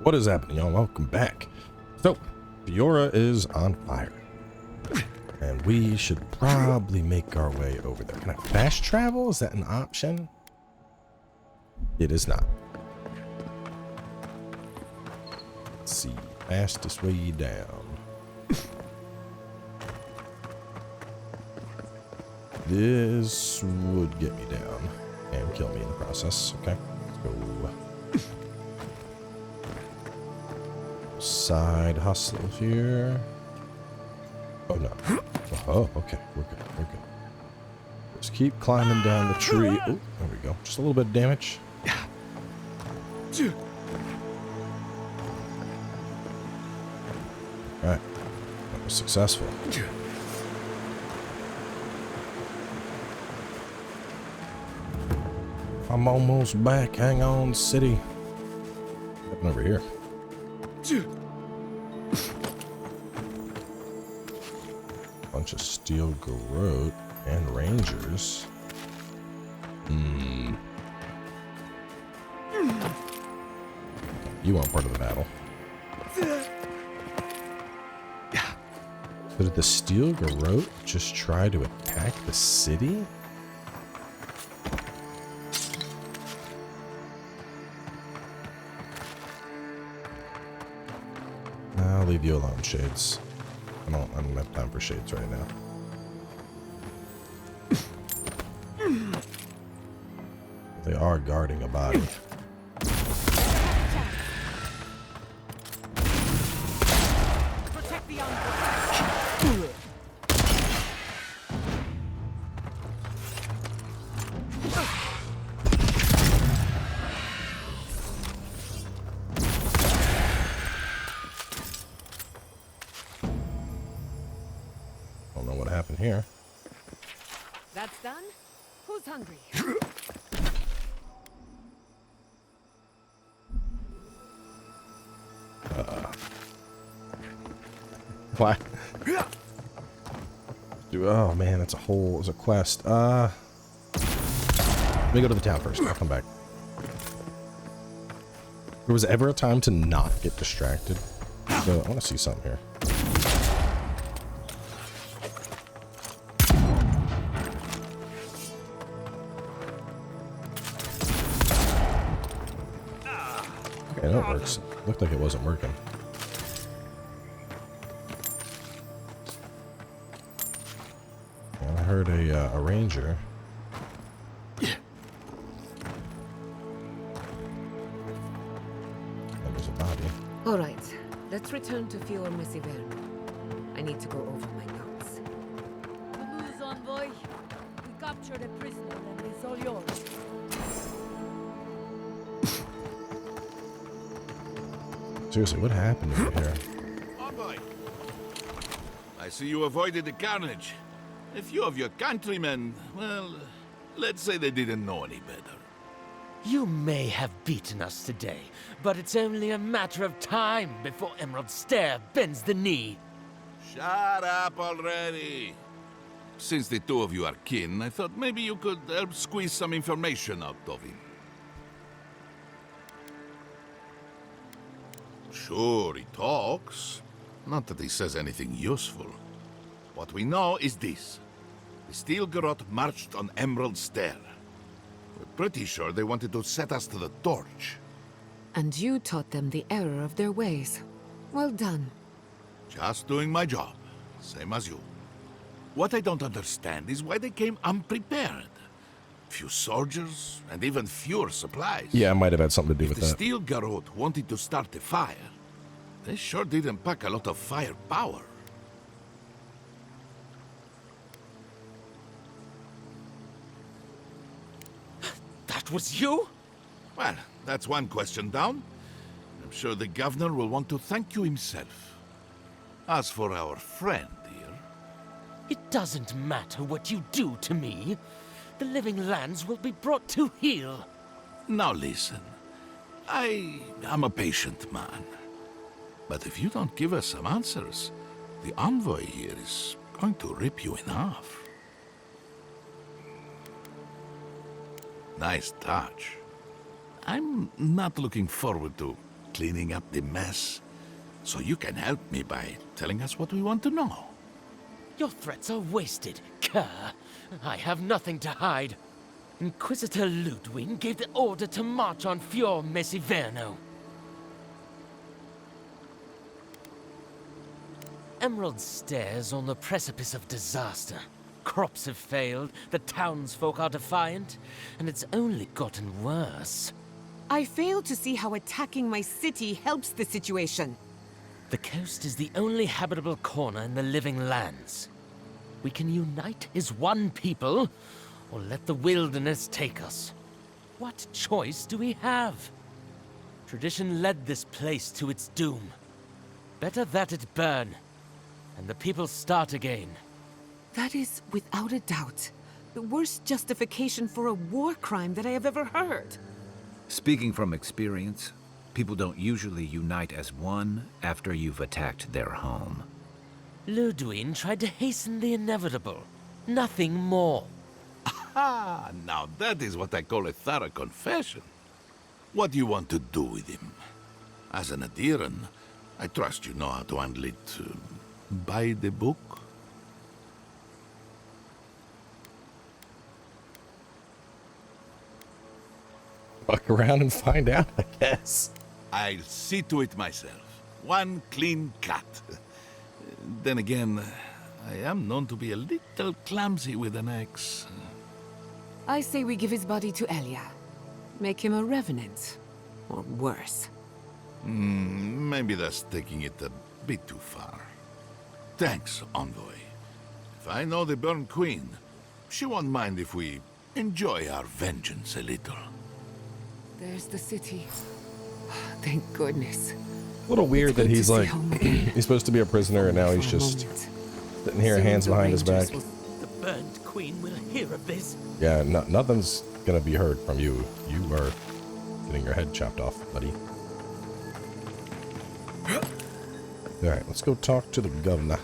What is happening, y'all? Welcome back. So, Eora is on fire. And we should probably make our way over there. Can I fast travel? Is that an option? It is not. Let's see. Fastest way down. This would get me down and kill me in the process. Okay, let's go. Side hustle here. Oh no. Oh, okay. We're good. We're good. Just keep climbing down the tree. Oh, there we go. Just a little bit of damage. Alright. That was successful. I'm almost back. Hang on, city. What's happening over here? Bunch of steel garrote and rangers. You weren't part of the battle. So did the steel garrote just try to attack the city? I'll leave you alone, Shades. I don't have time for Shades right now. They are guarding a body. Protect the envoy. Don't know what happened here. That's done? Who's hungry? What? Oh man, it's a quest. Let me go to the town first. I'll come back. There was ever a time to not get distracted. So I want to see something here. Okay, that works. Looked like it wasn't working. And I heard a ranger. And there's a body. All right, let's return to Fior Messivern. I need to go over my notes. Good news, envoy. We captured a prisoner and it's all yours. Seriously, what happened over here? Envoy, I see you avoided the carnage. A few of your countrymen, well, let's say they didn't know any better. You may have beaten us today, but it's only a matter of time before Emerald Stair bends the knee. Shut up already. Since the two of you are kin, I thought maybe you could help squeeze some information out of him. Sure, he talks. Not that he says anything useful. What we know is this. The Steel Garrote marched on Emerald Stair. We're pretty sure they wanted to set us to the torch. And you taught them the error of their ways. Well done. Just doing my job, same as you. What I don't understand is why they came unprepared. Few soldiers, and even fewer supplies. Yeah, I might have had something to do with If the that. Steel Garrote wanted to start a fire, they sure didn't pack a lot of firepower. That was you? Well, that's one question down. I'm sure the governor will want to thank you himself. As for our friend here... It doesn't matter what you do to me. The living lands will be brought to heel. Now listen, I am a patient man. But if you don't give us some answers, the envoy here is going to rip you in half. Nice touch. I'm not looking forward to cleaning up the mess. So you can help me by telling us what we want to know. Your threats are wasted, cur. I have nothing to hide. Inquisitor Ludwig gave the order to march on Fior Mesiverno. Emerald Stair's on the precipice of disaster. Crops have failed, the townsfolk are defiant, and it's only gotten worse. I fail to see how attacking my city helps the situation. The coast is the only habitable corner in the living lands. We can unite as one people, or let the wilderness take us. What choice do we have? Tradition led this place to its doom. Better that it burn, and the people start again. That is, without a doubt, the worst justification for a war crime that I have ever heard. Speaking from experience, people don't usually unite as one after you've attacked their home. Ludwig tried to hasten the inevitable. Nothing more. Ah, now that is what I call a thorough confession. What do you want to do with him? As an Aedyran, I trust you know how to handle it by the book. Fuck around and find out, I guess. I'll see to it myself. One clean cut. Then again, I am known to be a little clumsy with an axe. I say we give his body to Elia. Make him a revenant. Or worse. Maybe that's taking it a bit too far. Thanks, Envoy. If I know the Burn Queen, she won't mind if we enjoy our vengeance a little. There's the city. Thank goodness. A little weird that It's good he's to like, stay home again. he's supposed to be a prisoner and now he's For a just moment. sitting here, Soon hands the behind his back. Rangers will- The burned queen will hear of this. Yeah, nothing's gonna be heard from you. You are getting your head chopped off, buddy. Alright, let's go talk to the governor.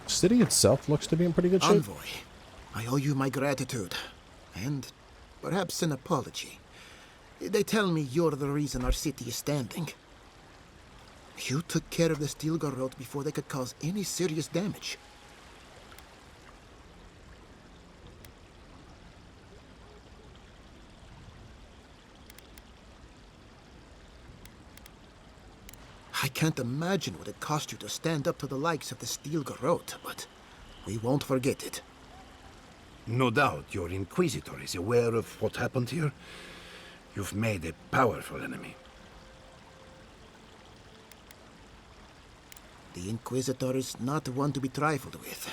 City itself looks to be in pretty good shape. Envoy, I owe you my gratitude, and perhaps an apology. They tell me you're the reason our city is standing. You took care of the Stilgarrote before they could cause any serious damage. I can't imagine what it cost you to stand up to the likes of the Stilgarrote, but we won't forget it. No doubt your Inquisitor is aware of what happened here. You've made a powerful enemy. The Inquisitor is not one to be trifled with.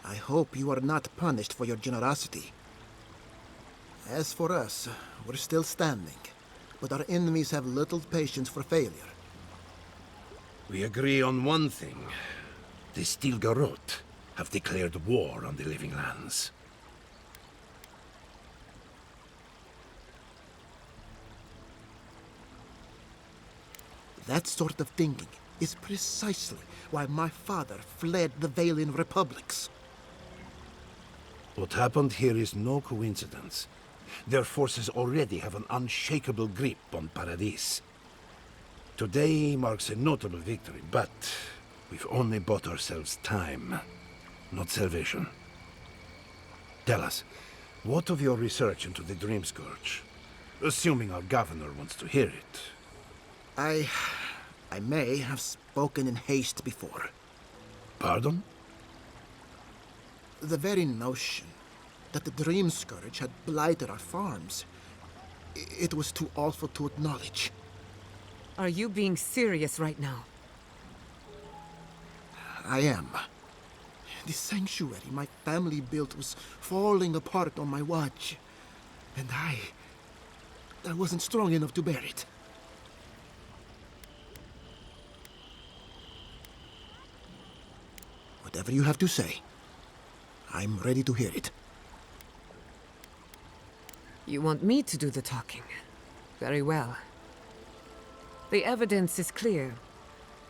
I hope you are not punished for your generosity. As for us, we're still standing, but our enemies have little patience for failure. We agree on one thing. The Stilgarrote have declared war on the living lands. That sort of thinking is precisely why my father fled the Valian republics. What happened here is no coincidence. Their forces already have an unshakable grip on Paradis. Today marks a notable victory, but we've only bought ourselves time, not salvation. Tell us, what of your research into the Dream Scourge? Assuming our governor wants to hear it. I may have spoken in haste before. Pardon? The very notion that the Dream Scourge had blighted our farms, it was too awful to acknowledge. Are you being serious right now? I am. The sanctuary my family built was falling apart on my watch. And I wasn't strong enough to bear it. Whatever you have to say, I'm ready to hear it. You want me to do the talking? Very well. The evidence is clear.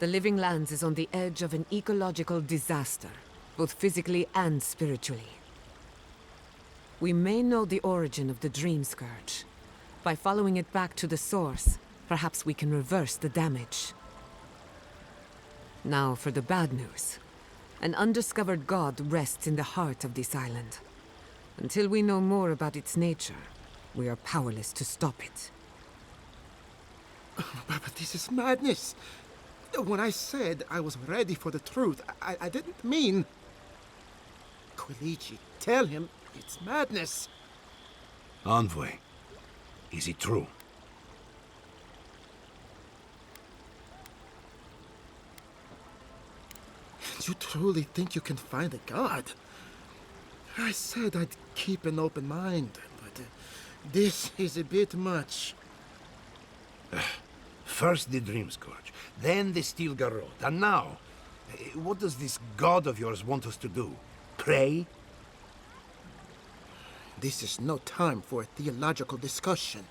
The Living Lands is on the edge of an ecological disaster, both physically and spiritually. We may know the origin of the Dream Scourge. By following it back to the source, perhaps we can reverse the damage. Now for the bad news. An undiscovered god rests in the heart of this island. Until we know more about its nature, we are powerless to stop it. But this is madness. When I said I was ready for the truth, I didn't mean... Quilici, tell him it's madness. Envoy, is it true? You truly think you can find a god? I said I'd keep an open mind, but this is a bit much. First the Dream Scourge, then the Steel Garrote, and now, what does this god of yours want us to do? Pray? This is no time for a theological discussion.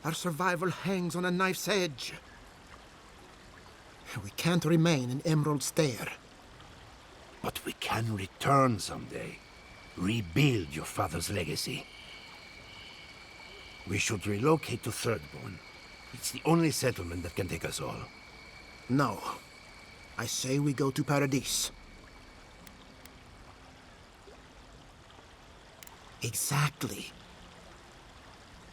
Our survival hangs on a knife's edge. We can't remain in Emerald Stair. But we can return someday. Rebuild your father's legacy. We should relocate to Thirdborn. It's the only settlement that can take us all. No. I say we go to Paradise. Exactly.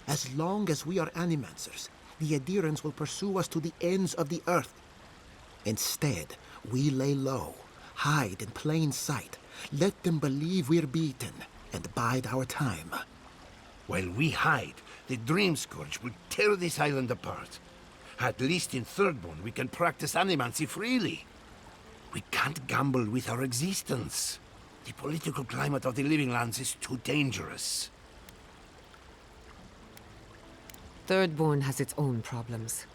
As long as we are Animancers, the Aedyrans will pursue us to the ends of the earth. Instead, we lay low, hide in plain sight, let them believe we're beaten, and bide our time. While we hide, the Dream Scourge will tear this island apart. At least in Thirdborn, we can practice animancy freely. We can't gamble with our existence. The political climate of the Living Lands is too dangerous. Thirdborn has its own problems.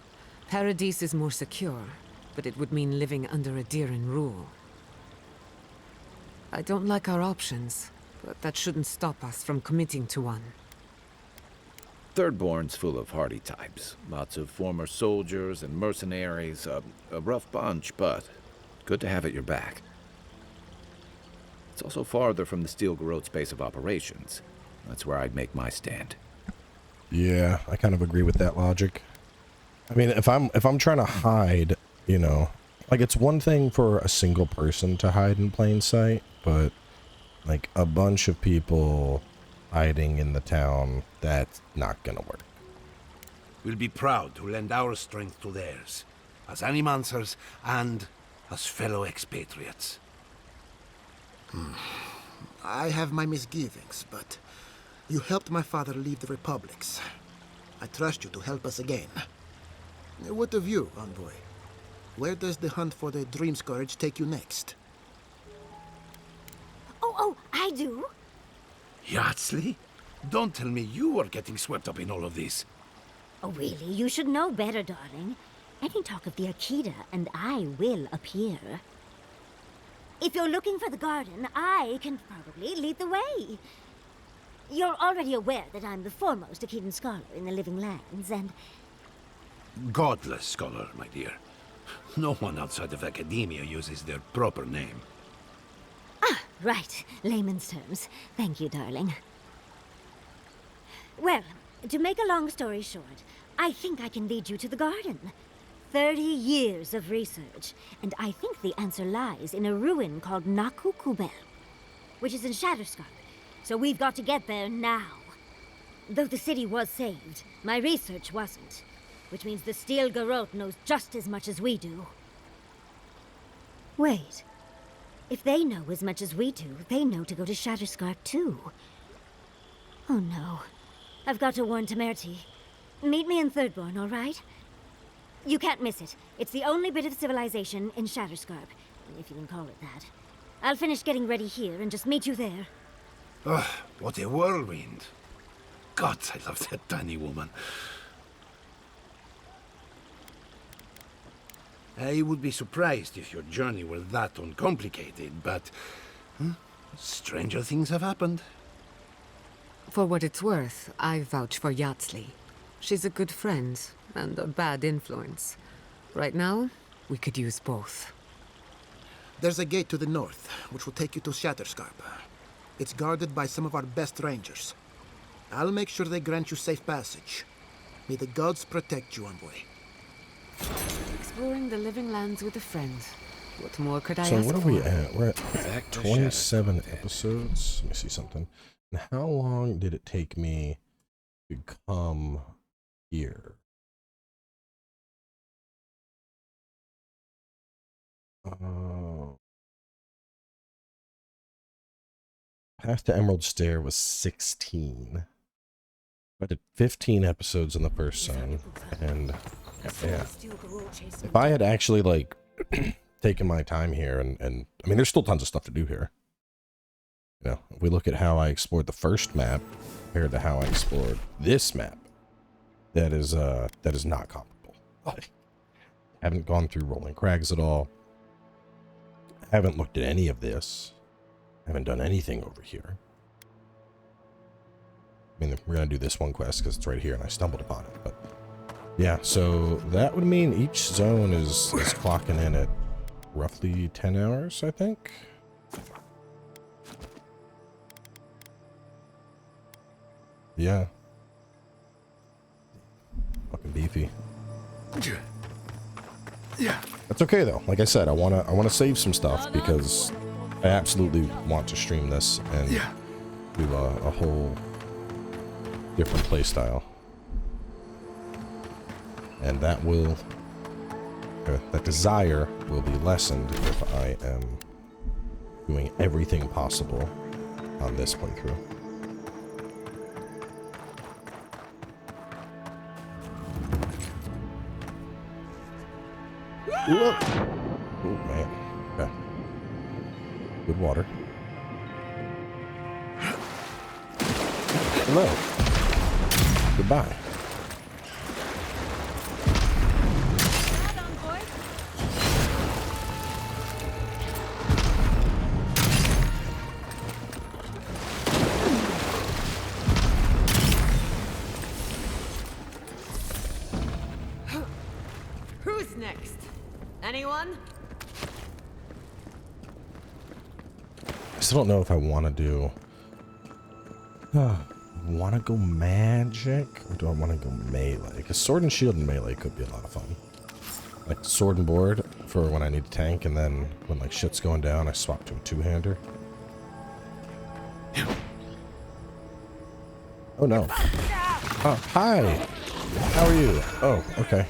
Paradise is more secure, but it would mean living under Aedyran rule. I don't like our options, but that shouldn't stop us from committing to one. Thirdborn's full of hardy types. Lots of former soldiers and mercenaries. A rough bunch, but good to have at your back. It's also farther from the Steel Garrote's base of operations. That's where I'd make my stand. Yeah, I kind of agree with that logic. I mean, if I'm trying to hide, you know, like it's one thing for a single person to hide in plain sight, but like a bunch of people hiding in the town, that's not gonna work. We'll be proud to lend our strength to theirs, as Animancers and as fellow expatriates. I have my misgivings, but you helped my father leave the Republics. I trust you to help us again. What of you, Envoy? Where does the hunt for the Dream Scourge take you next? Oh, I do. Yardsley? Don't tell me you are getting swept up in all of this. Oh, really? You should know better, darling. Any talk of the Aedyr, and I will appear. If you're looking for the garden, I can probably lead the way. You're already aware that I'm the foremost Aedyran scholar in the Living Lands, and... Godless scholar, my dear. No one outside of academia uses their proper name. Ah, right. Layman's terms. Thank you, darling. Well, to make a long story short, I think I can lead you to the garden. 30 years of research, and I think the answer lies in a ruin called Naku Kubel, which is in Shatterscarp. So we've got to get there now. Though the city was saved, my research wasn't, which means the Steel Garrote knows just as much as we do. Wait. If they know as much as we do, they know to go to Shatterscarp too. Oh no. I've got to warn Temerity. Meet me in Thirdborn, all right? You can't miss it. It's the only bit of civilization in Shatterscarp, if you can call it that. I'll finish getting ready here and just meet you there. Ugh, what a whirlwind. God, I love that tiny woman. I would be surprised if your journey were that uncomplicated, but... stranger things have happened. For what it's worth, I vouch for Yardsley. She's a good friend, and a bad influence. Right now, We could use both. There's a gate to the north, which will take you to Shatterscarp. It's guarded by some of our best rangers. I'll make sure they grant you safe passage. May the gods protect you, envoy. Exploring the living lands with a friend. What more could I So ask what are for? we at? We're at 27 episodes. Let me see something. And how long did it take me to come here? Path to Emerald Stair was 16. I did 15 episodes in the first zone, and yeah. If I had actually like taken my time here, and I mean, there's still tons of stuff to do here. You know, if we look at how I explored the first map compared to how I explored this map, that is not comparable. I haven't gone through Rolling Crags at all. I haven't looked at any of this. I haven't done anything over here. I mean, we're gonna do this one quest because it's right here and I stumbled upon it, but yeah, so that would mean each zone is clocking in at roughly 10 hours, I think. Yeah. Fucking beefy. Yeah. That's okay though. Like I said, I wanna save some stuff because I absolutely want to stream this and do a whole different play style. And that will, that desire will be lessened if I am doing everything possible on this playthrough. Whoa. Oh man. Okay. Good water. Hello. Goodbye. Who's next? Anyone? I still don't know if I want to do... want to go magic? Or do I want to go melee? Because sword and shield and melee could be a lot of fun. Like sword and board for when I need to tank, and then when like shit's going down, I swap to a two-hander. Oh no. Oh, hi! How are you? Oh, okay.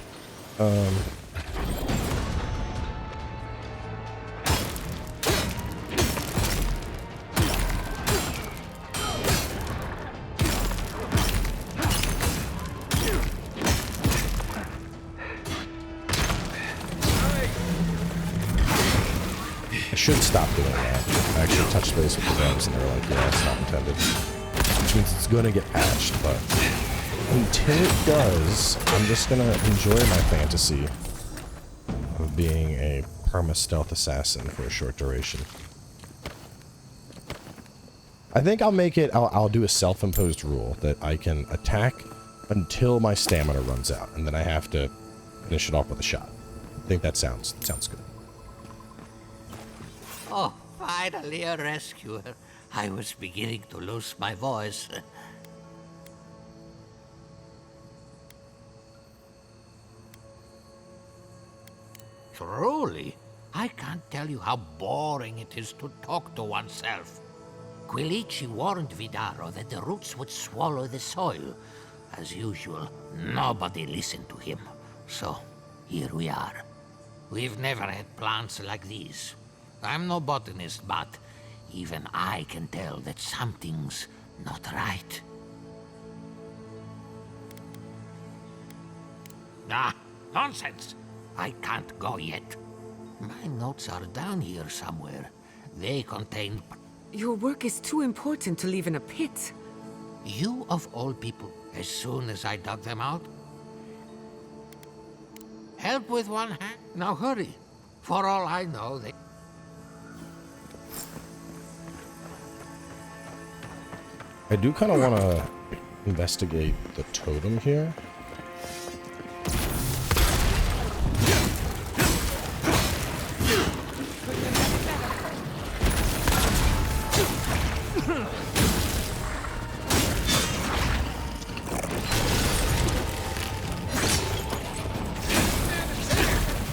I should stop doing that. I actually touched base with the devs and they were like, yeah, it's not intended. Which means it's gonna get patched, but until it does, I'm just gonna enjoy my fantasy of being a perma-stealth assassin for a short duration. I think I'll make it, I'll do a self-imposed rule that I can attack until my stamina runs out, and then I have to finish it off with a shot. I think that sounds good. Oh, finally a rescuer. I was beginning to lose my voice. Truly, I can't tell you how boring it is to talk to oneself. Quilici warned Vidaro that the roots would swallow the soil. As usual, nobody listened to him. So, here we are. We've never had plants like these. I'm no botanist, but even I can tell that something's not right. Ah, nonsense! I can't go yet. My notes are down here somewhere. They contain... Your work is too important to leave in a pit. You of all people, as soon as I dug them out. Help with one hand? Now hurry. For all I know, they... I do kind of want to investigate the totem here.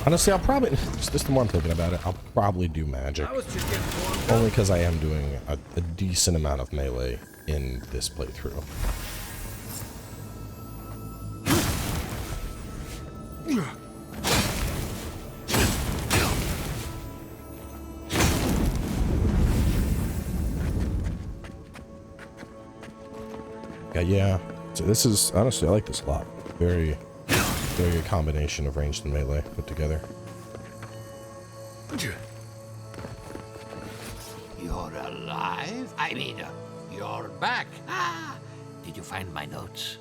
Honestly, I'll probably, just the more I'm thinking about it, I'll probably do magic. Only because I am doing a decent amount of melee in this playthrough. Yeah, so this is, honestly, I like this a lot. Very good combination of ranged and melee put together. You're alive? I mean, you're back. Ah, did you find my notes?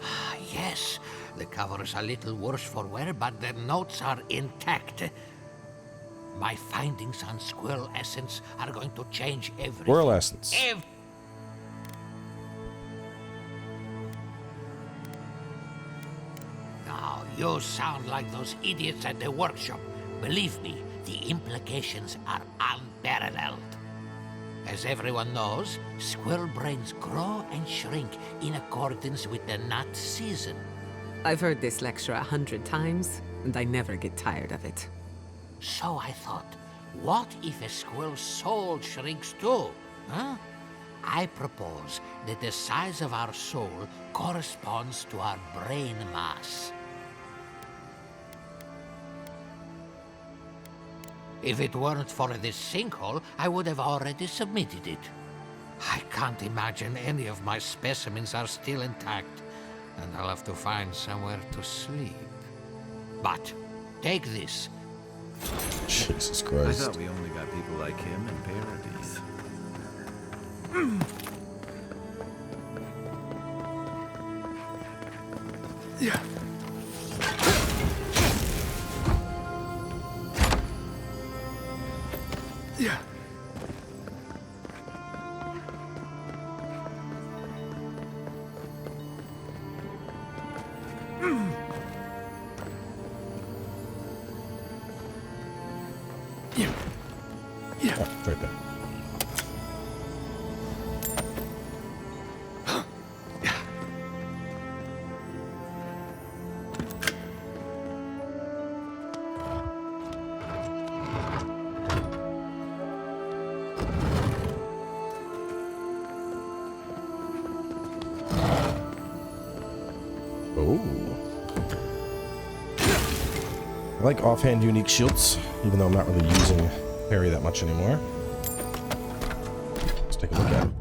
Ah, yes. The cover's a little worse for wear, but the notes are intact. My findings on squirrel essence are going to change everything. Squirrel essence. Now, you sound like those idiots at the workshop. Believe me, the implications are unparalleled. As everyone knows, squirrel brains grow and shrink in accordance with the nut season. I've heard this lecture 100 times, and I never get tired of it. So I thought, what if a squirrel's soul shrinks too? Huh? I propose that the size of our soul corresponds to our brain mass. If it weren't for this sinkhole, I would have already submitted it. I can't imagine any of my specimens are still intact, and I'll have to find somewhere to sleep. But take this. Jesus I Christ. thought we only got people like him in Paradise. Yeah. Yeah. Yeah. Oh, it's right there. I like offhand unique shields, even though I'm not really using parry that much anymore. Let's take a look at it.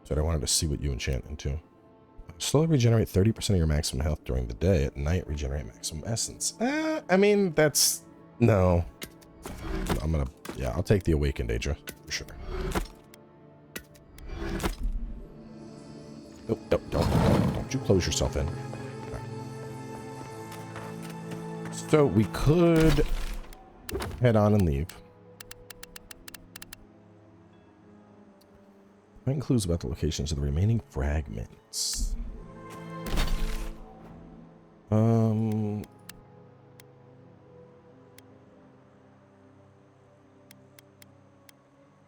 So I wanted to see what you enchant into. Slowly regenerate 30% of your maximum health during the day. At night, regenerate maximum essence. I mean, that's... No. I'm gonna... Yeah, I'll take the Awakened Aedyr, for sure. Oh, don't you close yourself in. Okay. So we could head on and leave. Find clues about the locations of the remaining fragments.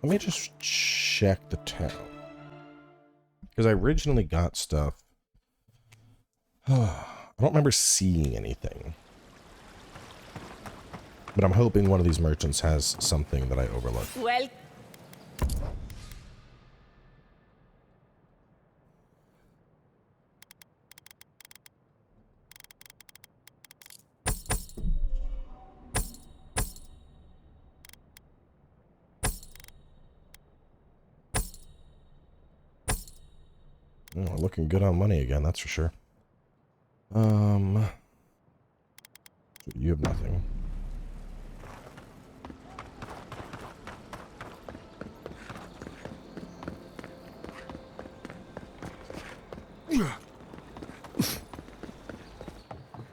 Let me just check the town. Because I originally got stuff. I don't remember seeing anything. But I'm hoping one of these merchants has something that I overlooked. Well, Oh, looking good on money again, that's for sure. You have nothing.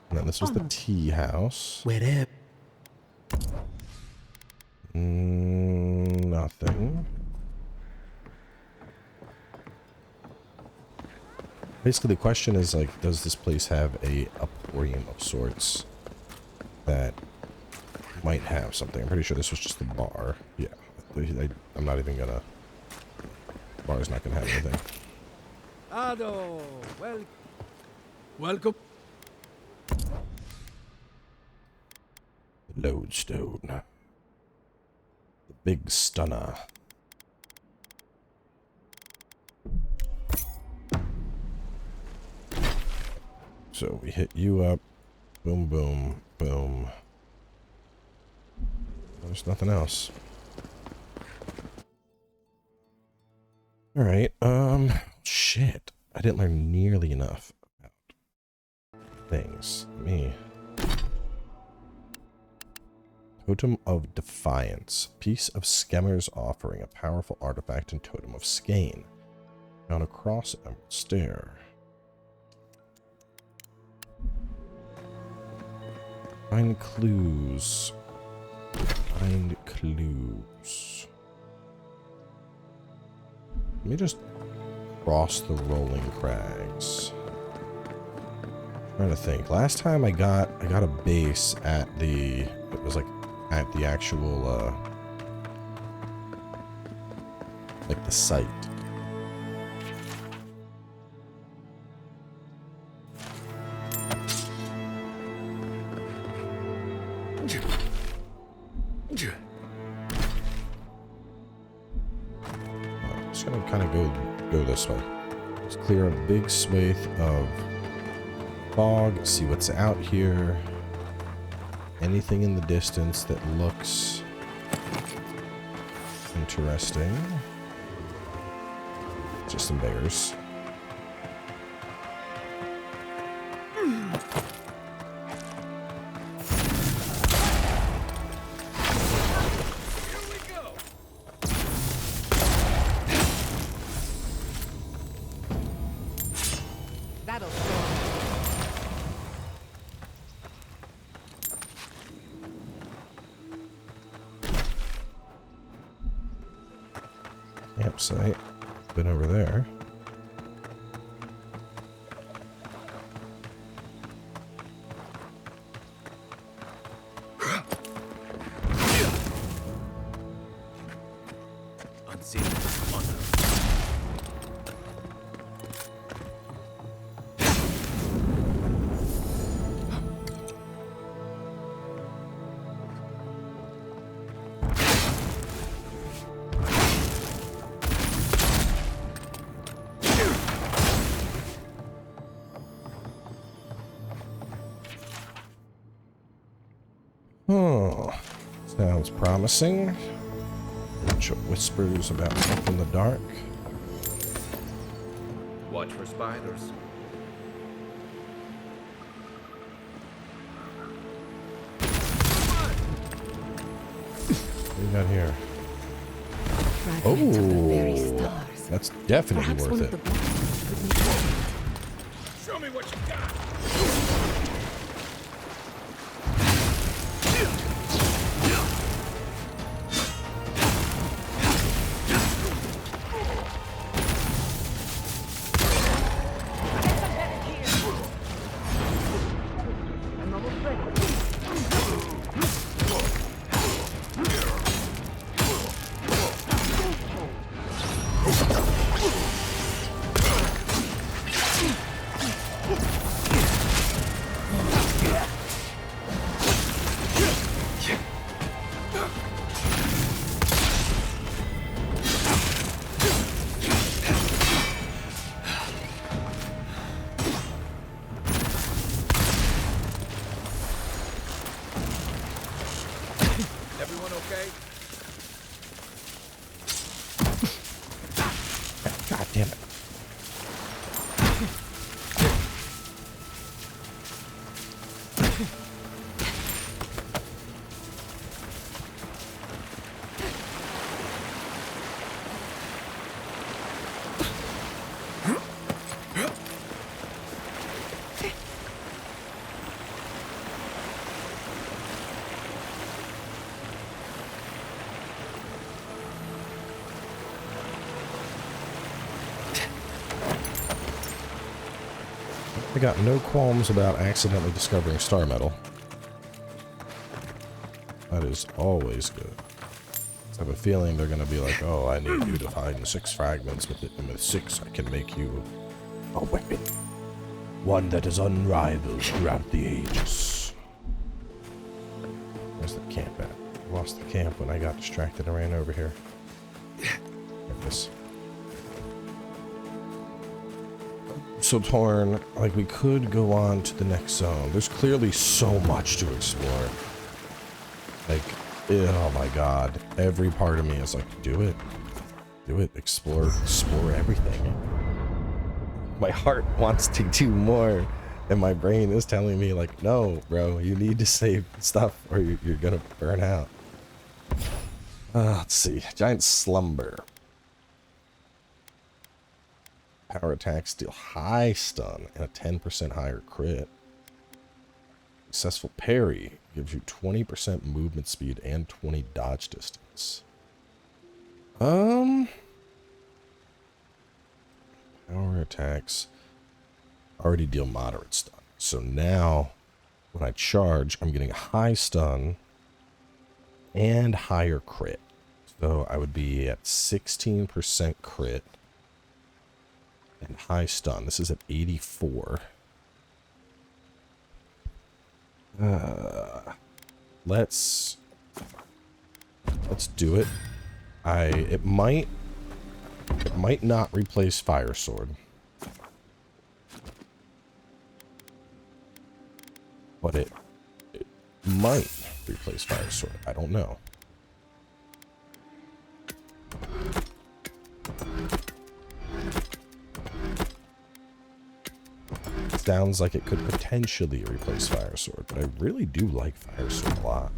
And then this was the tea house. Where Nothing. Basically, the question is, like, does this place have a emporium of sorts that might have something? I'm pretty sure this was just the bar. Yeah, I'm not even gonna. Bar's not gonna have anything. Ado, welcome. Lodestone. The big stunner. So we hit you up. Boom, boom, boom. There's nothing else. Alright, shit. I didn't learn nearly enough about things. Me. Totem of Defiance. Piece of Skemmer's offering. A powerful artifact and totem of Skane. Found across Emerald Stair. Find clues. Find clues. Let me just cross the rolling crags. I'm trying to think. Last time I got a base at the, it was like at the actual like the site. Just gonna kind of go this way. Just clear a big swathe of fog. See what's out here. Anything in the distance that looks interesting. Just some bears. Campsite. Been over there. Unseen honor. Oh, sounds promising. Bunch of whispers about stuff in the dark. Watch for spiders. What do we got here? Fragments of the very stars. That's definitely Perhaps one worth of it. the blocks could make sense. Show me what you got. Everyone okay? God damn it. I got no qualms about accidentally discovering star metal. That is always good. I have a feeling they're gonna be like, oh, I need you to find 6 fragments. With it, and with 6, I can make you a weapon. One that is unrivaled throughout the ages. Where's the camp at? I lost the camp when I got distracted and ran over here. Like this. So torn, like we could go on to the next zone. There's clearly so much to explore. Like, oh my god. Every part of me is like, do it. Do it. Explore everything. My heart wants to do more. And my brain is telling me like, no, bro, you need to save stuff or you're gonna burn out. Let's see. Giant slumber. Power attacks deal high stun and a 10% higher crit. Successful parry gives you 20% movement speed and 20 dodge distance. Power attacks already deal moderate stun. So now when I charge, I'm getting high stun and higher crit. So I would be at 16% crit and high stun. This is at 84. Let's do it. It might not replace Fire Sword. But it might replace Fire Sword. I don't know. Sounds like it could potentially replace Fire Sword, but I really do like Fire Sword a lot.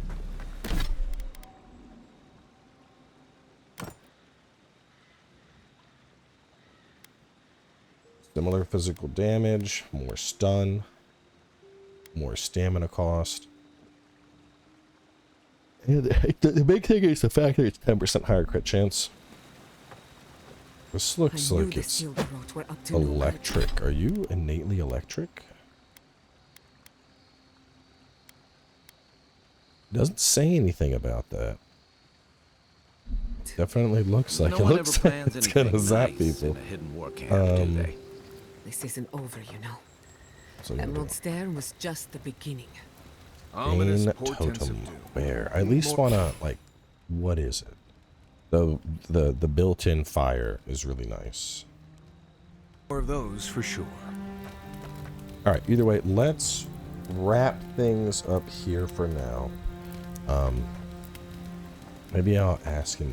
Similar physical damage, more stun, more stamina cost. And the big thing is the fact that it's 10% higher crit chance. This looks like it's electric. Are you innately electric? Doesn't say anything about that. Definitely looks like it looks like it's gonna zap people. This isn't over, you know. So Emerald Stair was just the beginning. Main totem bear. I at least wanna like, what is it? The built-in fire is really nice. More of those for sure. All right. Either way, let's wrap things up here for now. Maybe I'll ask in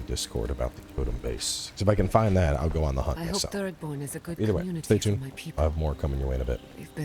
Discord about the totem base. If I can find that, I'll go on the hunt myself. I hope Thirdborn is a good Either way, community stay for tuned. my people. I have more coming your way in a bit. They've been